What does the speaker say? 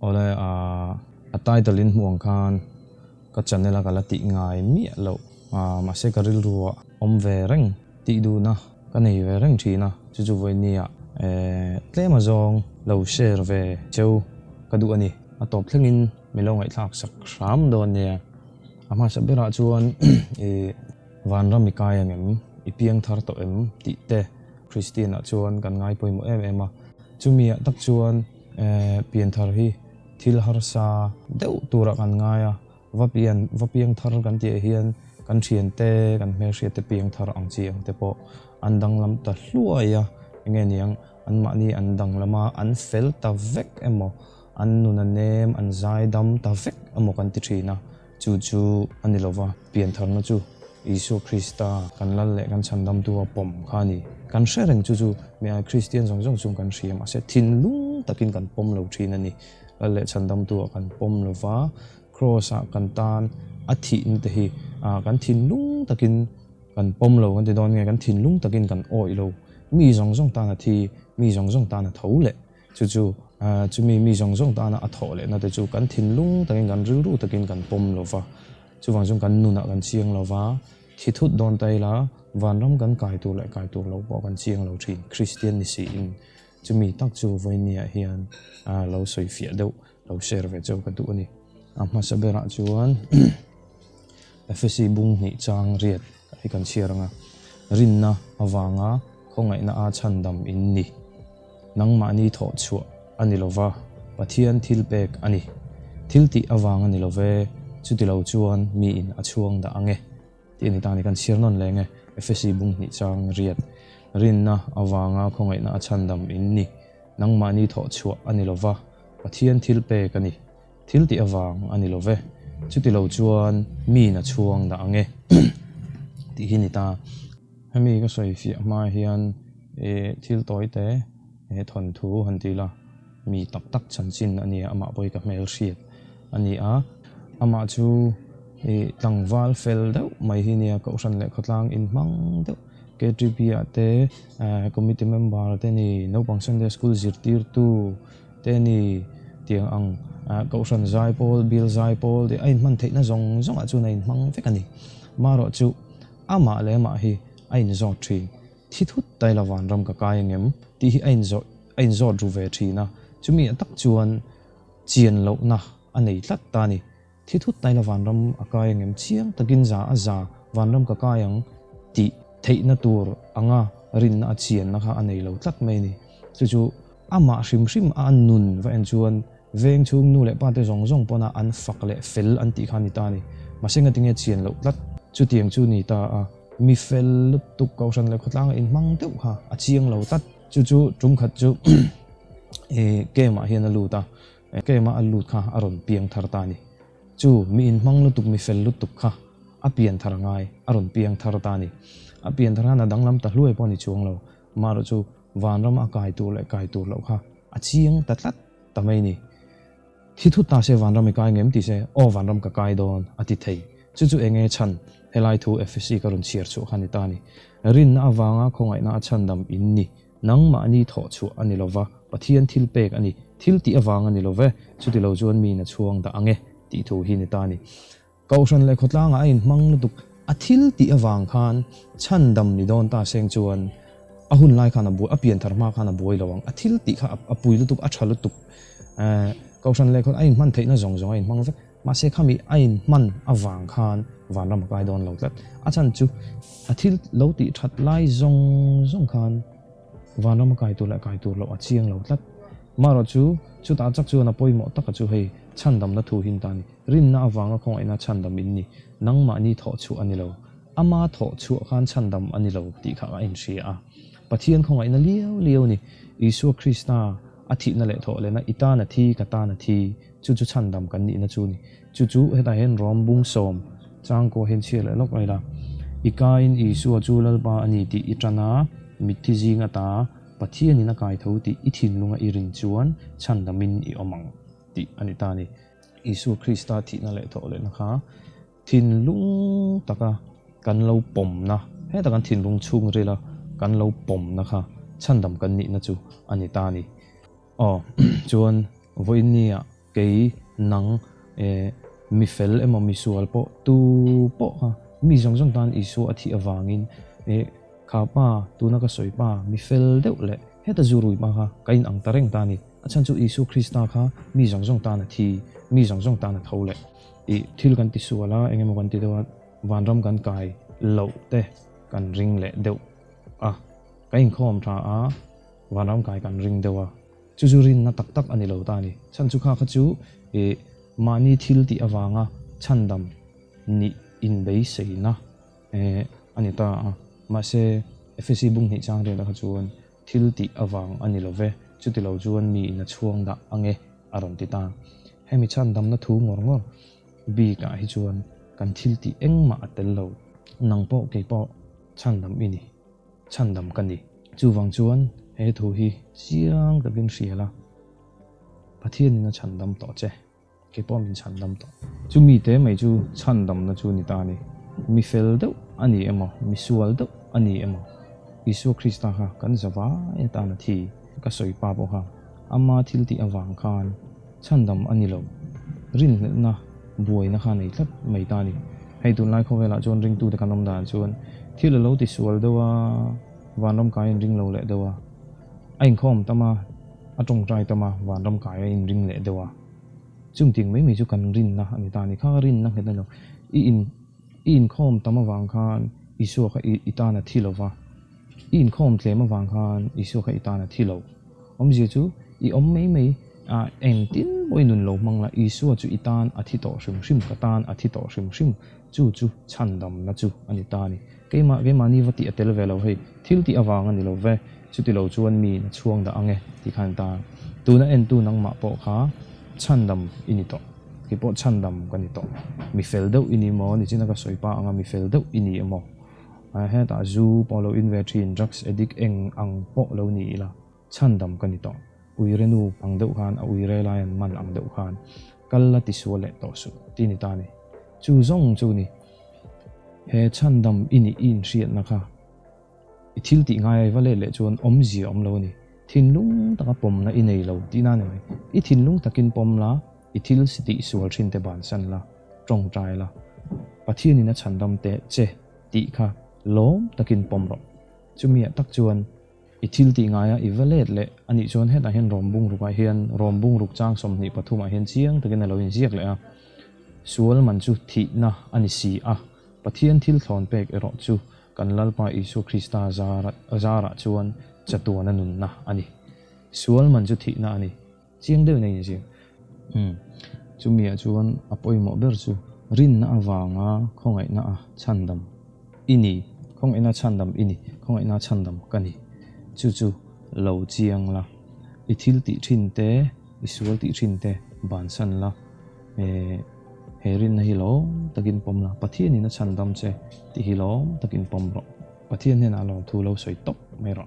ole a title in muang khan ka channel ka lati ngai mi lo ma se karil ruwa om ve reng ti du na ka nei ve reng thina chu voi nia tlema zong lo share ve cheu ka du ani a top thlengin milo ngai thak sak ram don nia ama sabera chuan van ram mikai angem ipiang thar to em ti te Christian chuan kan ngai poimo em a chumia tak chuan pian thar hi thil har sa deuh tura kan ngaya vapiang thar kan ti hian kan thian te kan hme hria te piang thar ang chi ang te po andang lam ta hluaya nge niang an ma ni andang lama an fel ta vek emo an nuna nem an zai dam ta vek emo kan ti thina chu anilova pian thar na chu Isu Krista kan lal le kan chandam tu pom khani kan shereng chu me Christian jong chung kan hriam ase thin lung takin kan pom lo thina ni le chandam tu kan pom lova cross a kan tan athi in te hi kan thin lung takin kan pom lo kan te don nge kan thin lung takin kan oi lo mi jong ta na thi mi jong ta na thole chu mi jong ta na a thole na te chu kan thin lung takin kan ru takin kan pom lova chu wang jong kan nuna kan chiang lova thi thut don tai la van ram kan kai tu lo bo kan chiang lo thin Christian ni si in chu mi tak chu voi nia hian lo soi fia deuh lo share ve chau ka tu ani ma sabera chuan FSC bung ni chang riat hi kan chiaranga rinna awanga khongai na a chandam in ni nangma ni tho chu ani lova pathian thil pek ani thil ti awanga ni love chuti lo chuan mi in achuang da ange ti ni tani kan share non lenge FSC bung ni chang riat rinna awanga khongai na achandam in ni nangma ni tho chu ani lova pathian thil pek ani thil ti awang ani love chuti lo chuan mi na chuang da ange ti hi ni ta hemi ka soi fi ma hian thil toi te thon thu han ti la mi tak chan chin ani ama boi ka mel hriat ani ama chu tlangwal fel deuh mai hi nia ko san le khotlang in mang deuh KTP te committee member te ni no pang Sunday school zirtir tu te ni tiang ang ko san zai pol bil zai pol de ai man theina zong a chu nei mang vek ani maro chu ama le ma hi ain zo thi thithut tai lawan ram ka kai ngem ti hi ain zo ru ve thina chumi tak chuan chian lo na anei tlat ta ni thithut tai lawan ram akai ngem chiang takin za van ram ka kayang ti theina tur anga rin na chian na kha anei lo tlat mai ni chu ama hrim an nun va en chuan veng chung nu le pa te zong pona an fak le fel an ti khani ta ni masenga tinge chian lo tlat chu tiang chu ni ta mi fel tuk ko san le khotlang in mang deuh ha a chiang lo tat chu tum khat chu kema hian alu ta kema alu kha aron piang thar ta ni chu mi in mang lu tuk mi fel lu tuk kha a pian thar ngai aron piang thar ta ni a pian thar na danglam ta hluai poni chuang lo maro chu van ram a kai tu lo kha a chiang tatlat tamai ni thithu ta se van ram kai ngem ti se o van ram ka kai don ati thei chu enge chan helai thu FSC karun chiar chu khani ta ni rin na awanga khongai na achandam in ni nangma ni tho chu ani lova pathian thil pek ani thil ti awang ani love chuti lo chuan mi na chuang da ange ti thu hi ni ta ni kausan le khotlanga in mang lu tuk athil ti awang khan chandam ni don ta seng chuan ahun lai khana bu apian tharma khana boi lawang athil ti kha apui lu tuk athalu tuk kausan le khot ain man theina zong ain mang vek ma se khami ain man awang khan van ram kai don lo tlat achan chu athil lo ti that lai zong khan van ram kai tu lo achiang lo tlat maro chu ta chak chu na poimo taka chu hei chandam na thu hin tani rin na awanga khong aina chandam in ni nangma ni tho chu ani lo ama tho chu khan chandam ani lo ti kha in ria pathian khong aina liao ni Isu Krista athi na le tho le na ita na thi ka ta na thi chu chandam kan ni na chu ni chu heta hen rom bung som chang ko hen chhe le lok ai la ikain Isu chu lalpa ani ti itana mithi jinga ta pathian ina kai tho ti ithin lunga irin chuan chandamin I omang ti ani ta ni Isu Krista thi na le tho le na kha thin lung taka kan lo pom na he ta kan thin lung chung rela kan lo pom na kha chandam kan ni na chu ani ta ni chuan voinia cái nắng mi fel em mi sual po tu po ha mi zong zong tan isu athi awangin khapa tu na ka soi pa mi fel deuh le heta zurui ba ha kain ang tareng tani achan chu isu krista kha mi zong zong tan thi mi zong zong tan thole thil kan ti suala engemaw kan ti dewa vanram kan kai lo te kan ring le deuh kain khom tha vanram kai kan ring dewa chuzurin na tak tak ani lo ta ni chan chu kha chu mani thil ti awanga chandam ni in bei seina ani ta ma se fc bung ni chang re la chuan thil ti awang ani lo ve chu ti lo chuan mi na chuang da ange aron ti ta hemi chandam na thu ngor ngor bi ka hi chuan kan thil ti engma atel lo nang po ke po chandam ini chandam kani chuwang chuan he thu hi chiang takin hriala pathian na chandam to che ke po min chandam to chu mi te mai chu chandam na chu ni ta ni mi fel deuh ani emaw mi sual deuh ani emaw isu krista ha kan zawa ta na thi ka soi pa bo ha ama thil ti awang khan chandam ani lo rin na buai na khan ei tlat mai ta ni hei tun lai kho vela chon ring tu te kanom dan chuan thil lo ti sual dewa vanram kai ring lo le dewa ain khom tama atong trai tama vanram kai in ring le dewa chung ting mai chu kan rin na ani ta ni kha rin na het lo in khom tama wang khan isu kha itana thilowa in khom tlema wang khan isu kha itana thilo om ji chu I om mai eng tin boi nun lo mangla isu chu itan athi to hrim katan athi to hrim chu chandam na chu ani ta ni keima ni wati atel velo hei thil ti awang ani lo ve chu ti lo chuan mi na chuang da ange ti khan ta tu na en tu nang ma po kha chandam ini to ki po chandam kani to mi fel deuh ini mo ni china ka soipa anga mi fel deuh ini emo he ta zu polo in ve thin drugs addict eng ang po lo ni la chandam kani to uirenu ang deuh khan a uire lion man ang deuh khan kalla ti suale to su ti ni ta ni chu zong chu ni he chandam ini in riat na kha I thil ti ngai vale le chuan om zia om lo ni thinlung taka pom na inei lo ti na ne I thinlung takin pom la I thil siti sual thin te ban san la tong trai la pathian in a chandam te che ti kha lom takin pom ro chumi tak chuan I thil ti ngaya I valet le ani chuan heta hen rombung ruka hian rombung ruk chang som ni pathuma hian chiang takin alo in ziak le a sual man chu thi na ani si a pathian thil thon pek ero chu kan lalpa isu krista zara chuan chatuana nun na ani sual man chu thi na ani chiang deu nei ji chumi a chuan apoi mo ber chu rin na awanga khongai na a chandam ini khongai na chandam ini khongai na chandam kani chu lo chiang la I thil ti thin te I sual ti thin te ban san la herin na hilom takin pom la pathian in a chandam che ti hilom takin pom ro pathian hen alo thu lo soi top mai ro